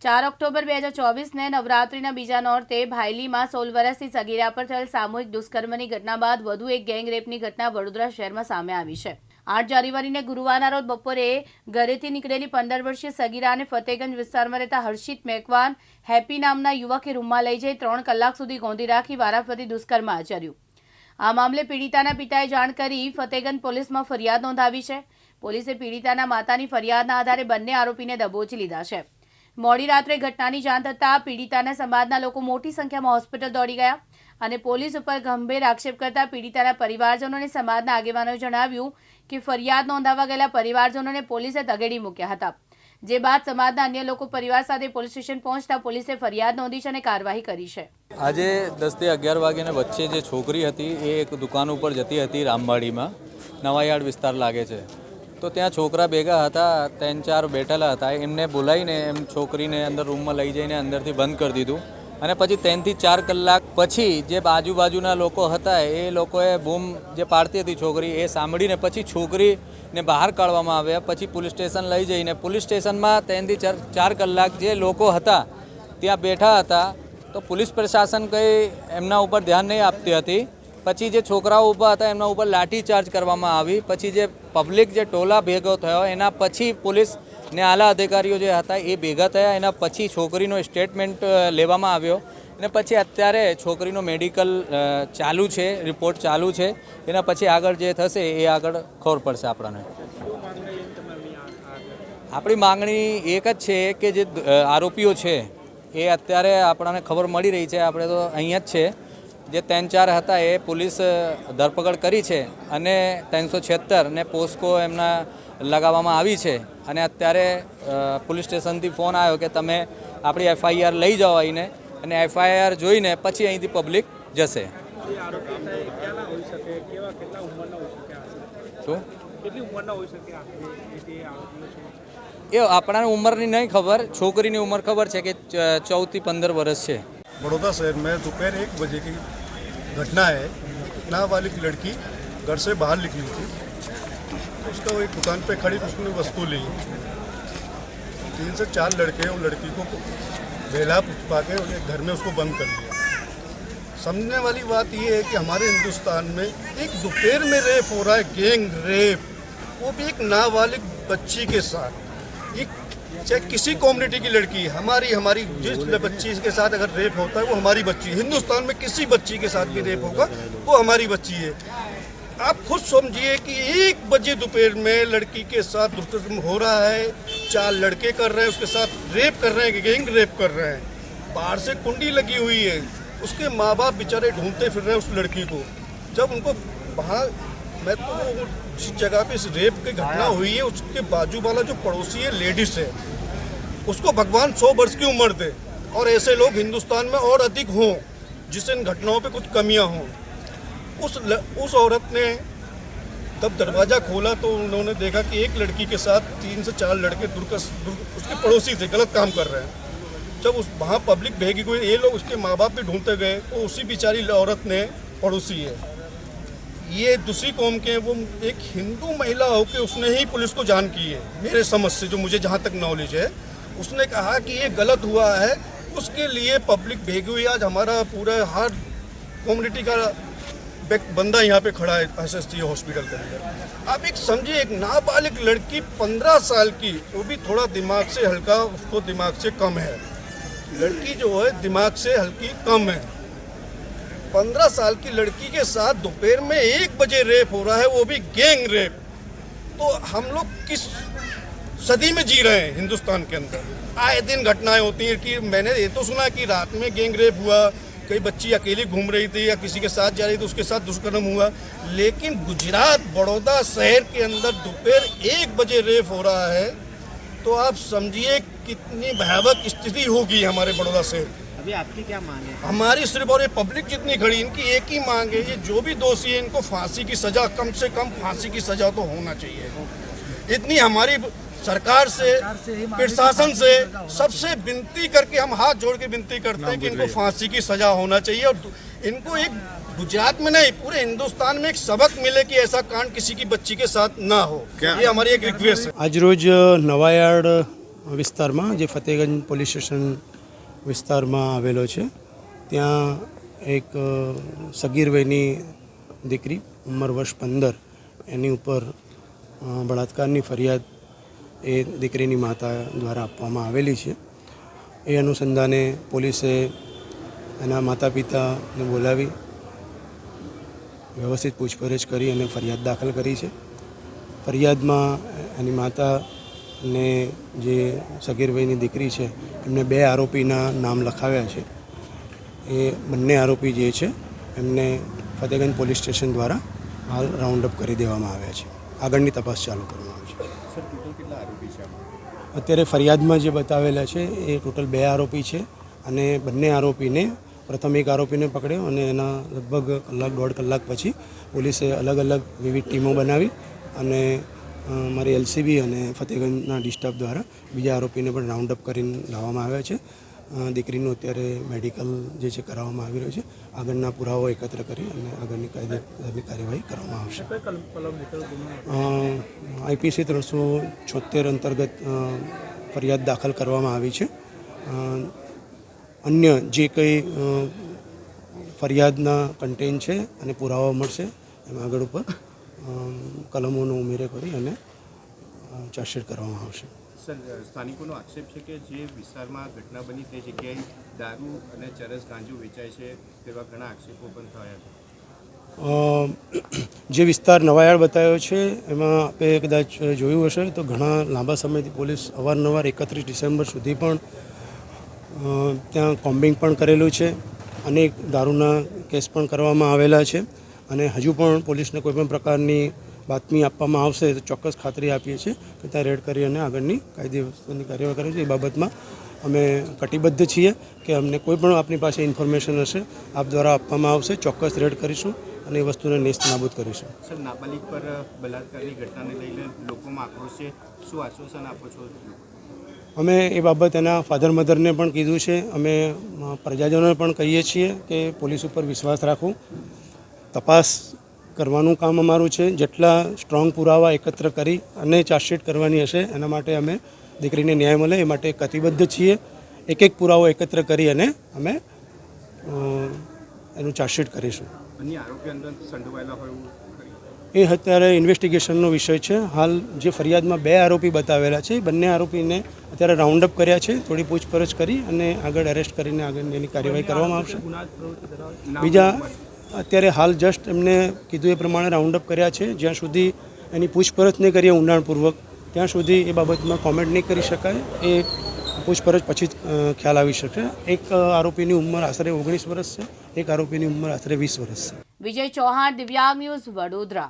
4 October 2024ને નવરાત્રિના બીજા નોરતે ભાયલીમાં 16 વર્ષથી સગીરા પર થયેલ સામૂહિક દુષ્કર્મની ઘટના બાદ વધુ એક ગેંગ રેપની ઘટના વડોદરા શહેરમાં સામે આવી છે। 8 જાન્યુઆરીને ગુરુવારના રોજ બપોરે ઘરેથી નીકળેલી 15 વર્ષીય સગીરાને ફતેગંજ વિસ્તારમાં રહેતા હર્ષિત મેકવાન હેપી નામના યુવકે રૂમમાં લઈ જઈ 3 કલાક સુધી ગોંધી રાખી વારાફરતી દુષ્કર્મ આચર્યું। આ મામલે પીડિતાના પિતાએ જાણ કરી ફતેગંજ પોલીસમાં ફરિયાદ નોંધાવી છે। પોલીસે પીડિતાના માતાની ફરિયાદના આધારે બંને આરોપીને દબોચી લીધા છે। મોડી રાત્રે ઘટનાની જાણ થતાં પીડિતાના સમાજના લોકો મોટી સંખ્યામાં હોસ્પિટલ દોડી ગયા અને પોલીસ ઉપર ગંભીર આક્ષેપ કરતા પીડિતાના પરિવારજનો અને સમાજના આગેવાનોએ જણાવ્યું કે ફરિયાદ નોંધાવવા ગયેલા પરિવારજનોને પોલીસે તગેડી મૂક્યા હતા, જે બાદ સમાજના અન્ય લોકો પરિવાર સાથે પોલીસ સ્ટેશન પહોંચતા પોલીસે ફરિયાદ નોંધી છે અને કાર્યવાહી કરી છે। આજે 10 થી 11 વાગ્યાના વચ્ચે જે છોકરી હતી એ એક દુકાન ઉપર જતી હતી રામવાડીમાં, નવાયાર્ડ વિસ્તાર લાગે છે, તો ત્યાં છોકરા ભેગા હતા, 3-4 બેઠેલા હતા। એમને બોલાવીને એમ છોકરીને અંદર રૂમમાં લઈ જઈને અંદરથી બંધ કરી દીધું અને પછી 3 થી 4 કલાક પછી જે આજુબાજુના લોકો હતા એ લોકોએ બૂમ જે પાડતી હતી છોકરી એ સાંભળીને પછી છોકરીને બહાર કાઢવામાં આવ્યા। પછી પોલીસ સ્ટેશન લઈ જઈને પોલીસ સ્ટેશનમાં 3 થી 4 કલાક જે લોકો હતા ત્યાં બેઠા હતા, તો પોલીસ પ્રશાસન કંઈ એમના ઉપર ધ્યાન નહીં આપતી હતી। પછી જે છોકરાઓ ઊભા હતા એમના ઉપર લાઠીચાર્જ કરવામાં આવી। પછી જે પબ્લિક જે ટોલા ભેગો થયો એના પછી પોલીસ ને આલા અધિકારીઓ જે હતા એ ભેગા થયા, એના પછી છોકરીનો સ્ટેટમેન્ટ લેવામાં આવ્યો અને પછી અત્યારે છોકરીનો મેડિકલ ચાલુ છે, રિપોર્ટ ચાલુ છે। એના પછી આગળ જે થશે એ આગળ ખબર પડશે આપણને। આપણી માંગણી એક જ છે કે જે આરોપીઓ છે એ અત્યારે આપણને ખબર મળી રહી છે, આપણે તો અહીંયા જ છે, જે 3-4 હતા એ પોલીસ ધરપકડ કરી છે અને 376 ને પોસ્કો એમના લગાવવામાં આવી છે અને અત્યારે પોલીસ સ્ટેશનથી ફોન આવ્યો કે તમે આપણી FIR લઈ જાઓ આવીને, અને FIR જોઈને પછી અહીંથી પબ્લિક જશે। શું એ આપણાને ઉંમરની નહીં ખબર, છોકરીની ઉંમર ખબર છે કે 14 થી 15 વર્ષ છે। बड़ौदा शहर में दोपहर 1 बजे की घटना है। नाबालिग लड़की घर से बाहर निकली थी, उसका वो एक दुकान पे खड़ी उसने वस्तु ली। 3 से 4 लड़के उन लड़की को बेला पुचपा के उन्हें घर में उसको बंद कर दिया। समझने वाली बात ये है कि हमारे हिंदुस्तान में एक दोपहर में रेप हो रहा है, गैंग रेप, वो भी एक नाबालिग बच्ची के साथ। एक चाहे किसी कम्युनिटी की लड़की, हमारी जिस बच्ची के साथ अगर रेप होता है वो हमारी बच्ची है। हिंदुस्तान में किसी बच्ची के साथ भी रेप होगा वो हमारी बच्ची है। आप खुद समझिए कि 1 बजे दोपहर में लड़की के साथ दुष्कर्म हो रहा है, 4 लड़के कर रहे हैं, उसके साथ रेप कर रहे हैं, गैंग रेप कर रहे हैं। बाहर से कुंडी लगी हुई है, उसके माँ बाप बेचारे ढूंढते फिर रहे हैं उस लड़की को। जब उनको वहाँ मैं तो जिस जगह पे इस रेप की घटना हुई है उसके बाजू वाला जो पड़ोसी है लेडीज है, उसको भगवान 100 वर्ष की उम्र दे और ऐसे लोग हिंदुस्तान में और अधिक हों जिससे इन घटनाओं पे कुछ कमियां हों। उस औरत ने तब दरवाज़ा खोला तो उन्होंने देखा कि एक लड़की के साथ 3 से 4 लड़के उसके पड़ोसी थे, गलत काम कर रहे हैं। जब उस वहाँ पब्लिक भेगी गई, ये लोग उसके माँ बाप भी ढूंढते गए, तो उसी बेचारी औरत ने, पड़ोसी है ये दूसरी कौम के, वो एक हिंदू महिला होकर उसने ही पुलिस को जान की है मेरे समझ से, जो मुझे जहाँ तक नॉलेज है। उसने कहा कि ये गलत हुआ है, उसके लिए पब्लिक भेगी हुई। आज हमारा पूरा हर कम्युनिटी का बंदा यहाँ पे खड़ा है SST हॉस्पिटल के अंदर। आप एक समझिए, एक नाबालिग लड़की 15 साल की, वो भी थोड़ा दिमाग से हल्का, उसको दिमाग से कम है, लड़की जो है दिमाग से हल्की कम है। 15 साल की लड़की के साथ दोपहर में 1 बजे रेप हो रहा है, वो भी गैंग रेप। तो हम लोग किस सदी में जी रहे हैं हिंदुस्तान के अंदर? आए दिन घटनाएं होती हैं कि मैंने ये तो सुना कि रात में गैंग रेप हुआ, कई बच्ची अकेली घूम रही थी या किसी के साथ जा रही थी, उसके साथ दुष्कर्म हुआ। लेकिन गुजरात बड़ौदा शहर के अंदर दोपहर 1 बजे रेप हो रहा है, तो आप समझिए कितनी भयावह स्थिति होगी हमारे बड़ौदा शहर की। अभी आपकी क्या मांग है? हमारी सिर्फ और ये पब्लिक जितनी खड़ी, इनकी एक ही मांग है, ये जो भी दोषी है इनको फांसी की सजा, कम से कम फांसी की सजा तो होना चाहिए। इतनी हमारी सरकार से, प्रशासन से, सबसे विनती करके हम हाथ जोड़ के विनती करते हैं कि इनको फांसी की सजा होना चाहिए और इनको एक गुजरात में नहीं पूरे हिंदुस्तान में एक सबक मिले कि ऐसा कांड किसी की बच्ची के साथ ना हो। ये हमारी एक रिक्वेस्ट है। आज रोज नवायार्ड વિસ્તારમાં, જે ફતેહગંજ પોલીસ સ્ટેશન વિસ્તારમાં આવેલો છે, ત્યાં એક સગીર વયની દીકરી ઉંમર વર્ષ 15 એની ઉપર બળાત્કારની ફરિયાદ એ દીકરીની માતા દ્વારા આપવામાં આવેલી છે. એ અનુસંધાને પોલીસે એના માતા પિતાને બોલાવી વ્યવસ્થિત પૂછપરછ કરી અને ફરિયાદ દાખલ કરી છે. ફરિયાદમાં એની માતાને જે સગીર વયની દીકરી છે એમને 2 આરોપીના નામ લખાવ્યા છે. એ બંને આરોપી જે છે એમને ફતેહગંજ પોલીસ સ્ટેશન દ્વારા હાલ રાઉન્ડ અપ કરી દેવામાં આવ્યા છે. આગળની તપાસ ચાલુ કરવામાં આવી છે. સર ટોટલ કેટલા આરોપી છે? અત્યારે ફરિયાદમાં જે બતાવેલા છે એ ટોટલ 2 આરોપી છે અને બંને આરોપીને પ્રથમ એક આરોપીને પકડ્યો અને એના લગભગ કલાક 1.5 કલાક પછી પોલીસે અલગ અલગ વિવિધ ટીમો બનાવી અને મારી એલસીબી અને ફતેહગંજના ડિસ્ટાફ દ્વારા બીજા આરોપીને પણ રાઉન્ડ અપ કરીને લાવવામાં આવ્યા છે. દીકરીનું અત્યારે મેડિકલ જે છે કરાવવામાં આવી રહ્યું છે. આગળના પુરાવો એકત્ર કરી અને આગળની કાયદેસરની કાર્યવાહી કરવામાં આવશે. આઈપીસી 376 અંતર્ગત ફરિયાદ દાખલ કરવામાં આવી છે. અન્ય જે કંઈ ફરિયાદના કન્ટેન્ટ છે અને પુરાવા મળશે એમાં આગળ ઉપર કલમોનો ઉમેરો કરી અને ચાર્જશીટ કરવામાં આવશે. સર, સ્થાનિકોનો આક્ષેપ છે કે જે વિસ્તારમાં ઘટના બની તે જગ્યાએ દારૂ અને ચરસ ગાંજો વેચાય છે તેવા ઘણા આક્ષેપો પણ થયા હતા. જે વિસ્તાર નવાયાર્ડ બતાવ્યો છે એમાં આપણે કદાચ જોયું હશે તો ઘણા લાંબા સમયથી પોલીસ અવારનવાર 31 ડિસેમ્બર સુધી પણ ત્યાં કોમ્બિંગ પણ કરેલું છે. અનેક દારૂના કેસ પણ કરવામાં આવેલા છે અને હજુ પણ પોલીસને કોઈપણ પ્રકારની બાતમી આપવામાં આવશે તો ચોક્કસ ખાતરી આપીએ છીએ કે ત્યાં રેડ કરી અને આગળની કાયદેસરની કાર્યવાહી કરે છે. એ બાબતમાં અમે કટિબદ્ધ છીએ કે અમને કોઈ પણ આપની પાસે ઇન્ફોર્મેશન હશે આપ દ્વારા આપવામાં આવશે, ચોક્કસ રેડ કરીશું અને એ વસ્તુને નેસ્ત નાબૂદ કરીશું. સર, નાબાલિગ પર બલાત્કારની ઘટનાને લઈને લોકોમાં આક્રોશ છે, શું આશ્વાસન આપો છો? અમે એ બાબત એના ફાધર મધરને પણ કીધું છે. અમે પ્રજાજનોને પણ કહીએ છીએ કે પોલીસ ઉપર વિશ્વાસ રાખવું, તપાસ કરવાનું કામ અમારું છે. જેટલા સ્ટ્રોંગ પુરાવા એકત્ર કરી અને ચાર્જશીટ કરવાની હશે એના માટે અમે દીકરીને ન્યાય મળે એ માટે કટિબદ્ધ છીએ. એક પુરાવો એકત્ર કરી અને અમે એનું ચાર્જશીટ કરીશું. અન્ય આરોપી અંદર સંડોવાયેલા હોય એવું એ અત્યારે ઇન્વેસ્ટિગેશનનો વિષય છે. હાલ જે ફરિયાદમાં 2 આરોપી બતાવેલા છે બંને આરોપીને અત્યારે રાઉન્ડ અપ કર્યા છે. થોડી પૂછપરછ કરી અને આગળ એરેસ્ટ કરીને આગળ એની કાર્યવાહી કરવામાં આવશે. બીજા અત્યારે હાલ જસ્ટ એમને કીધું એ પ્રમાણે રાઉન્ડ અપ કર્યા છે. જ્યાં સુધી એની પૂછપરછ નહીં કરીએ ઊંડાણપૂર્વક ત્યાં સુધી એ બાબતમાં કોમેન્ટ નહીં કરી શકાય. એ પૂછપરછ પછી જ ખ્યાલ આવી શકે. એક આરોપીની ઉંમર આશરે 19 વર્ષ છે, એક આરોપીની ઉંમર આશરે 20 વર્ષ છે. વિજય ચૌહાણ, દિવ્યાંગ ન્યૂઝ, વડોદરા.